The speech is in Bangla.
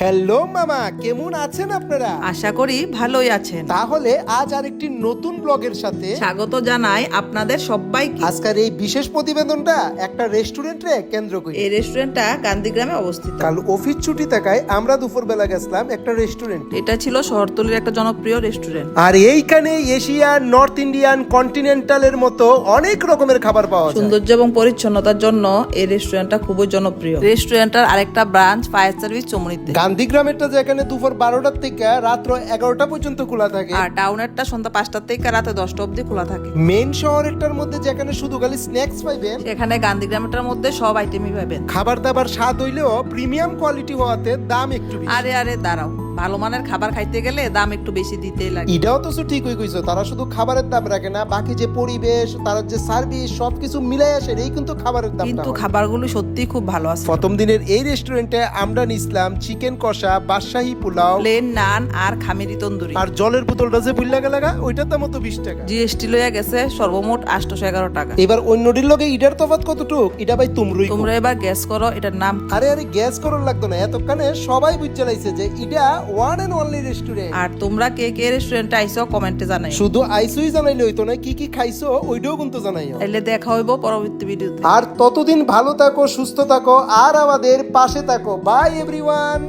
হ্যালো মামা, কেমন আছেন আপনারা? আশা করি ভালোই আছেন। তাহলে আজ আরেকটি নতুন ব্লগের সাথে স্বাগত জানাই আপনাদের সবাইকে। আজকের এই বিশেষ প্রতিবেদনটা একটা রেস্টুরেন্টে কেন্দ্র করে। এই রেস্টুরেন্টটা গান্ধীগ্রামে অবস্থিত। কাল অফিস ছুটি থাকায় আমরা দুপুরবেলা গেছিলাম একটা রেস্টুরেন্ট। এটা ছিল শহরতলির একটা জনপ্রিয় রেস্টুরেন্ট। আর এইখানে এশিয়ান, নর্থ ইন্ডিয়ান, কন্টিনেন্টালের মতো অনেক রকমের খাবার পাওয়া যায়। সৌন্দর্য এবং পরিচ্ছন্নতার জন্য এই রেস্টুরেন্টটা খুবই জনপ্রিয়। রেস্টুরেন্টটার আরেকটা ব্রাঞ্চ ফায়ার সার্ভিস চমুনিতে। গান্ধীগ্রামেরটা যেখানে দুপুর 12টার থেকে রাত্র 11টা পর্যন্ত খোলা থাকে, আর টাউনেরটা সন্ধ্যা 5টা থেকে রাতে 10টা অবধি খোলা থাকে। মেইন শহরেরটার মধ্যে যেখানে শুধু খালি স্ন্যাক্স পাইবেন, সেখানে গান্ধীগ্রামেরটার মধ্যে সব আইটেমই পাবেন। খাবার দাবার স্বাদ হইলেও প্রিমিয়াম কোয়ালিটি হওয়াতে দাম একটু বেশি। আরে দাঁড়াও, ভালো মানের খাবার খাইতে গেলে দাম একটু বেশি দিতেই লাগে। এটাও তো ঠিকই কইছো, তারা শুধু খাবারের দাম রাখে না, বাকি যে পরিবেশ, তার যে সার্ভিস সবকিছু মিলাই আসে, এই কিন্তু খাবারের দাম। কিন্তু খাবারগুলো সত্যি খুব ভালো আছে। প্রথম দিনের এই রেস্টুরেন্টে আমরা নিছিলাম চিকেন কষা, বাদশাহী পোলাও, প্লেন নান আর খামিরি তন্দুরি। আর জলের বোতলটা যে বুইল্লা লাগা ওইটার দাম তো 20 টাকা। জিএসটি লইয়া গেছে সর্বমোট 811 টাকা। এবার অন্যটির লগে ইটার তফাৎ কতটুক, এটা ভাই তোমরাই তোমরা এবার গ্যাস করো এটার নাম কি? আরে গ্যাস করার লাগতো না, এতক্ষণে সবাই বুঝতে লাইছে যে এটা ওয়ান এন্ড অনলি রেস্টুরেন্ট। আর তোমরা কে কে রেস্টুরেন্টে আইছো কমেন্টে জানাই। শুধু আইসুই জানাইলে হইতো না, কি কি খাইছো ওইটাও কিন্তু জানাইও। তাইলে দেখা হইব পরবর্তী ভিডিওতে। আর ততদিন ভালো থাকো, সুস্থ থাকো, আর আমাদের পাশে থাকো। By everyone.